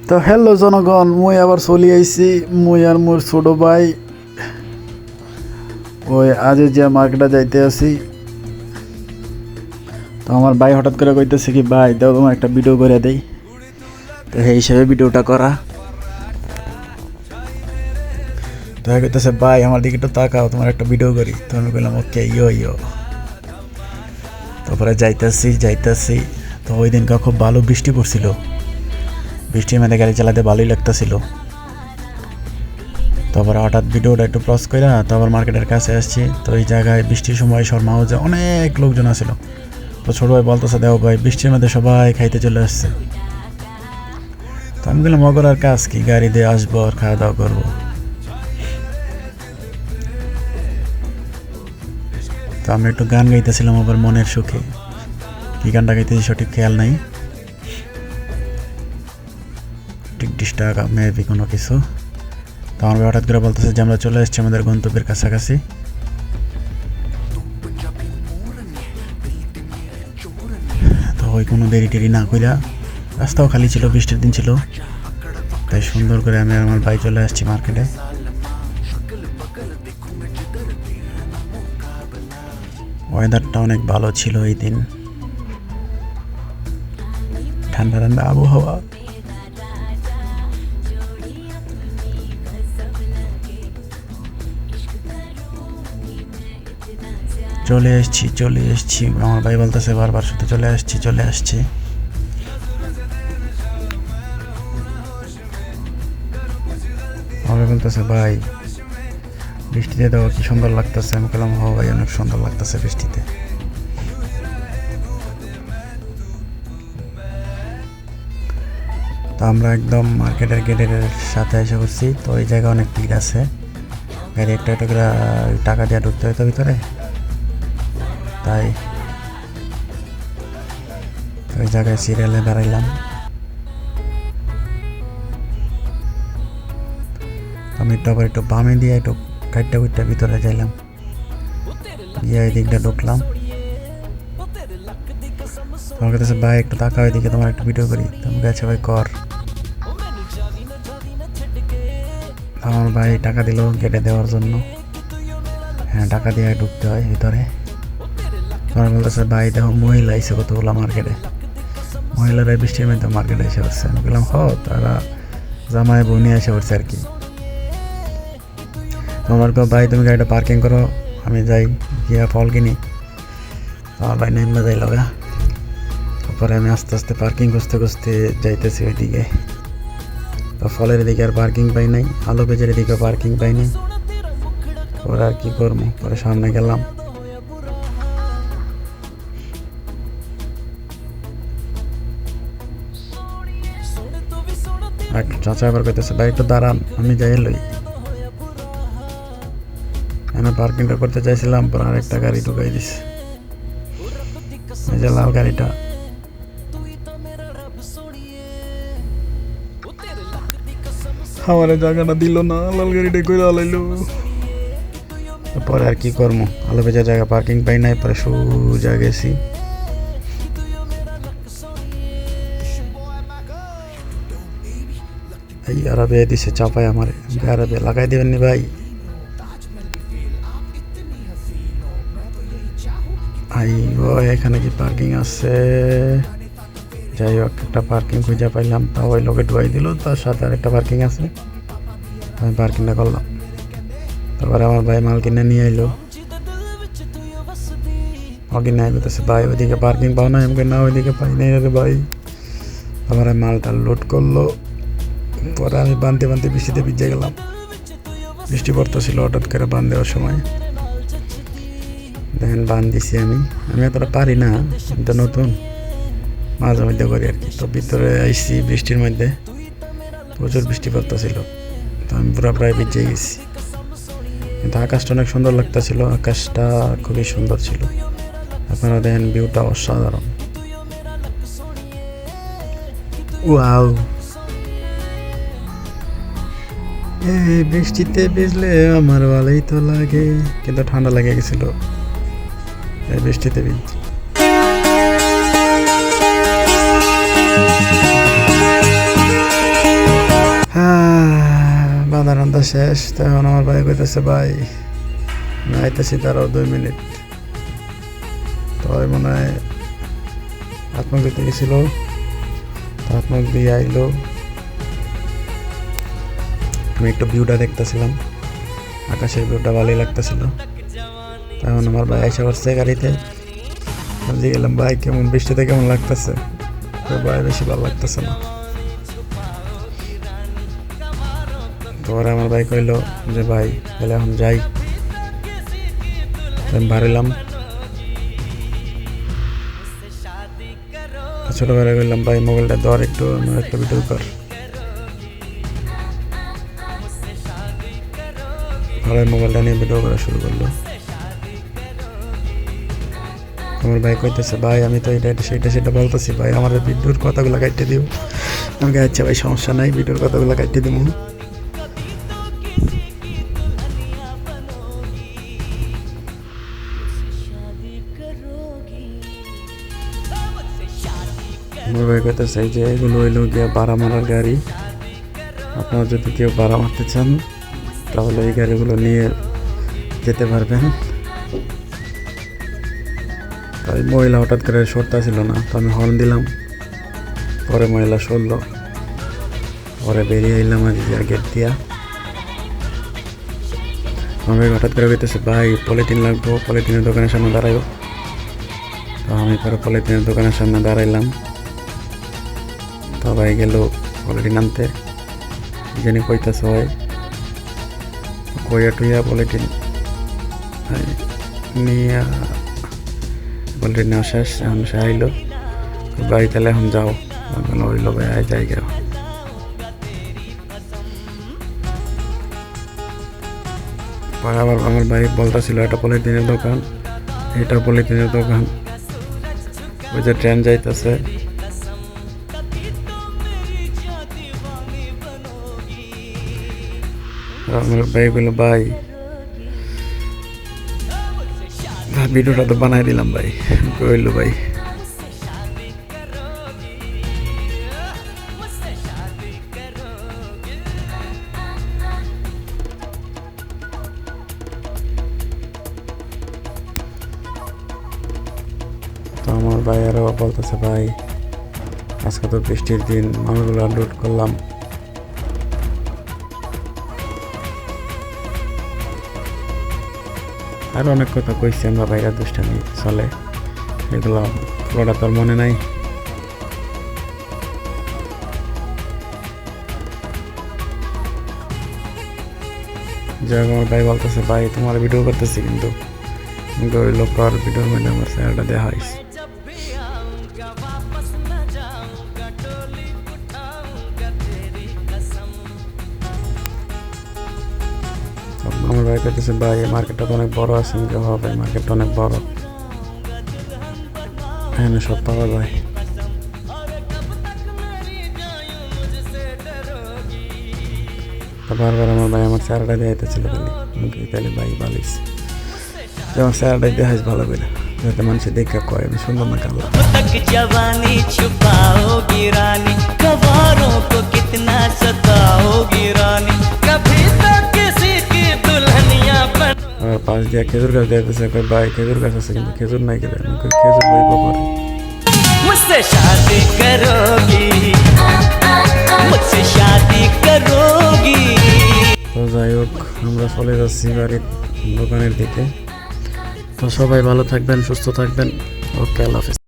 তো হ্যালো জনগণ, মুই আবার চলি আইছি। মুই আর মোর ছোট ভাই ওই আজ যে মার্কেটে যাইতে আছি। তো আমার ভাই হঠাৎ করে কইতেছে কি, ভাই দাও তোমার একটা ভিডিও করে দেই। তো সেই হিসেবে ভিডিওটা করা। তো কইতেছে, ভাই আমার দিকে একটু তাকাও, তোমার একটা ভিডিও করি। তো আমি বললাম ওকে, ইয়ো। তারপরে যাইতেছি। তো ওই দিনকে খুব ভালো বৃষ্টি পড়ছিল। বৃষ্টির মধ্যে গাড়ি চালাতে ভালোই লাগতেছিল। তারপরে হঠাৎ ভিডিওটা একটু ক্রস করে তারপর মার্কেটের কাছে আসছি। তো এই জায়গায় বৃষ্টির সময় শর্মা হাউসে অনেক লোকজন আসছিল। তো ছোটো ভাই বলতেছে, দেখো ভাই বৃষ্টির মধ্যে সবাই খাইতে চলে আসছে। তো আমি বললাম মগর আর কাজ কি, গাড়ি দিয়ে আসবো আর খাওয়া দাওয়া করবো। তো আমি একটু গান গাইতেছিলাম আবার মনের সুখে। কি গানটা গাইতেছি সঠিক খেয়াল নাই, ঠিক ডিস্টার্ব মেবি কোনো কিছু। তো আমার হঠাৎ করে বলতেছে যে আমরা চলে এসেছি আমাদের গন্তব্যের কাছাকাছি। তো ওই কোনো দেরি টেরি না কইরা, রাস্তাও খালি ছিল, বৃষ্টির দিন ছিল, তাই সুন্দর করে আমি আর আমার ভাই চলে আসছি মার্কেটে। ওয়েদারটা অনেক ভালো ছিল এই দিন, ঠান্ডা ঠান্ডা আবহাওয়া। চলে এসছি। আমার ভাই বলতেছে বারবার শুধু চলে আসছি। আমার বলতেছে, ভাই বৃষ্টিতে দেখো কি সুন্দর লাগতেছে। আমি বললাম হ ভাই, অনেক সুন্দর লাগতেছে বৃষ্টিতে। তো আমরা একদম মার্কেটের গেটের সাথে এসে করছি। তো এই জায়গায় অনেক ভিড় আছে, গাড়ি একটা করে টাকা দিয়ে ঢুকতে হতো ভিতরে, তাই ওই জায়গায় সিরিয়ালে দাঁড়াইলাম। আমি একটু বামে দিয়ে একটু কাইটটা ভিতরে যাইলাম, গিয়ে এই দিকটা ঢুকলাম। তোমার কাছে ভাই একটু তাকাও এদিকে, তোমার একটু ভিডিও করি। তুমি গেছে ভাই কর। আমার ভাই টাকা দিল গেটে দেওয়ার জন্য। হ্যাঁ, টাকা দিয়ে ঢুকতে হয় ভিতরে। তোমার বলতেছে, ভাই দেখো মহিলা এসে কতগুলো মার্কেটে, মহিলারা বৃষ্টির মধ্যে মার্কেটে এসে পড়ছে। আমি বললাম তারা জামাই বোনে এসে পড়ছে আর কি। আমার ভাই তুমি গাড়িটা পার্কিং করো, আমি যাই গিয়া ফল কিনি। আমার ভাই নেমে যাই লগা। তারপরে আমি আস্তে আস্তে পার্কিং খুঁজতে যাইতেছি ওইদিকে। তো ফলের দিকে আর পার্কিং পাই নাই, আলু পেঁচের দিকে পার্কিং পাই নাই। পরে আর কি করবো, পরে সামনে গেলাম। চাচা আবার কইতেছে, ভাই একটু দাঁড়ান আমি যাই লই। আমি পার্কিংটা করতে চাইছিলাম, পর আরেকটা গাড়ি ঢুকাই দিছে, এই যে লাল গাড়িটা। আমার জায়গাটা দিল না, লাল গাড়িটা করে আলাইলো। পরে আর কি করবো, আলো বেজার জায়গা পার্কিং পাই নাই, পরে সোজা গেছি। এই আরবে দিছে চাপায় আমার, আরবে লাগাই দেবেন নি ভাই। এখানে কি পার্কিং আছে? যাই হোক, একটা পার্কিং খুঁজে পাইলাম, তাও ওই লোকে ঢুয়াই দিল, তার সাথে আর একটা পার্কিং আছে, আমি পার্কিংটা করলাম। তারপরে আমার ভাই মাল কিনে নিয়ে এলো। কিনে বলতেছে, ভাই ওইদিকে পার্কিং পাও না? আমি না, ওইদিকে পাই নাই রে ভাই। তারপরে মালটা লোড করলো। পরে আমি বানতে বৃষ্টিতে ভিজে গেলাম। বৃষ্টি পড়তেছিল হঠাৎ করে বান দেওয়ার সময়। দেখেন বান দিছি আমি এতটা পারি না, কিন্তু নতুন মাঝে মধ্যে করি আর কি। তো ভিতরে আইসি বৃষ্টির মধ্যে, প্রচুর বৃষ্টি পড়তেছিল। তো আমি পুরো প্রায় ভিজে গেছি, কিন্তু আকাশটা অনেক সুন্দর লাগতেছিল, আকাশটা খুবই সুন্দর ছিল। আপনারা দেখেন ভিউটা অসাধারণ। ওয়াও, এই বৃষ্টিতে ভিজলে আমার ভালোই তো লাগে, কিন্তু ঠান্ডা লেগে গেছিল এই বৃষ্টিতে ভিজতে। সন্ধ্যা শেষ, তখন আমার ভাই কইতেছে ভাই আমি আইতেছি, তারাও 2 মিনিট। তো মনে হয় হাত মুখ দিতে গেছিল, হাত মুখ দিয়ে আইলো। আমি একটু ভিউটা দেখতেছিলাম, আকাশের ভিউটা ভালোই লাগতেছিল। তখন আমার ভাই এসে পড়ছে গাড়িতে। বুঝে গেলাম ভাই কেমন বৃষ্টিতে কেমন লাগতেছে। তো ভাই বেশি ভালো লাগতেছে না। তো আমার ভাই কইলো যে ভাই তাহলে এখন যাই। আমি বাড়িলাম। ছোট ভাই বললাম ভাই মোবাইলটা ধর একটু, আমার একটা ভিডিও কর। ভাই মোবাইলটা নিয়ে ভিডিও করা শুরু করলো। আমার ভাই কইতেছে ভাই আমি তো এটা সেটা বলতেছি ভাই, আমার ভিডিওর কথাগুলো কাটতে দিও। আমাকে আচ্ছা ভাই সমস্যা নাই, ভিডিওর কথাগুলো কাটতে দিব। আমার ভাই কইতেছে যে এগুলো হইলো গিয়ে ভাড়া মারার গাড়ি, আপনারা যদি কেউ ভাড়া মারতে চান তাহলে এই গাড়িগুলো নিয়ে যেতে পারবেন। তাই মহিলা হঠাৎ করে সরতা ছিল না, তো আমি হর্ন দিলাম। পরে মহিলা সরলো, পরে বেরিয়ে এলাম আর গেট দিয়া। আমি হঠাৎ করে কইতেছে ভাই পলিথিন লাগবো, পলিথিনের দোকানের সামনে দাঁড়াইব। তো আমি পরে পলিথিনের দোকানের সামনে দাঁড়াইলাম। তো ভাই গেল পলিথিন আনতে, জানি কইতেছে হয় কইয়া টুইয়া পলিথিন নিয়ে, পলিথিন নেওয়া শেষ। এখন সে আইলো ভাই তাহলে এখন যাও। হইলো ভাই আয় যাই গেল। পরে আবার আমার ভাই বলতেছিল এটা পলিথিনের দোকান, এটা পলিথিনের দোকান। ওই যে ট্রেন যাইতেছে, আমার ভাই বললো ভাই ভিডিওটা তো বানাই দিলাম ভাই। কইলো ভাই তো আমার ভাই আরো বলতেছে ভাই আজকে তো বৃষ্টির দিন, মালগুলো লোড করলাম। আরো অনেক কথা কইছি আমরা, ভাইরা দুষ্টামি চলে, এগুলো পুরোটা তোর মনে নাই। যাই হোক আমার ভাই বলতেছে ভাই তোমার ভিডিও করতেছি, কিন্তু ওই লোক আর ভিডিওর মধ্যে আমার চেহারাটা দেখা হয়েছে। আমার ভাই করতেছে ভাই মার্কেটটা তো অনেক বড় আছে। ভাই মার্কেটটা অনেক বড়, হ্যাঁ সব পাওয়া যায়। বারবার আমার ভাই আমার চেহারাটা দেখাইতেছিল বলি, তাহলে ভাই বালিস আমার চেহারাটাই দেখাইস ভালো করে, যাতে মানুষের দেখে কয় আমি সুন্দর না কালো। জওয়ানি ছুপাওগি রানী, কবারোं को कितना सताओगी रानी, कभी तो किसी की दुल्हनिया बन। পাশ দিয়ে খেজুর গাছ দেখতেছে, কই ভাই খেজুর গাছ আছে কিন্তু খেজুর নাই কেন? খেজুর ভাই বাবারে मुझसे शादी करोगी, मुझसे शादी करोगी। তো যাই হোক আমরা চলে যাচ্ছি বাড়ির দোকানের দিকে। তো সবাই ভালো থাকবেন, সুস্থ থাকবেন। ওকে, আল্লাহ হাফেজ।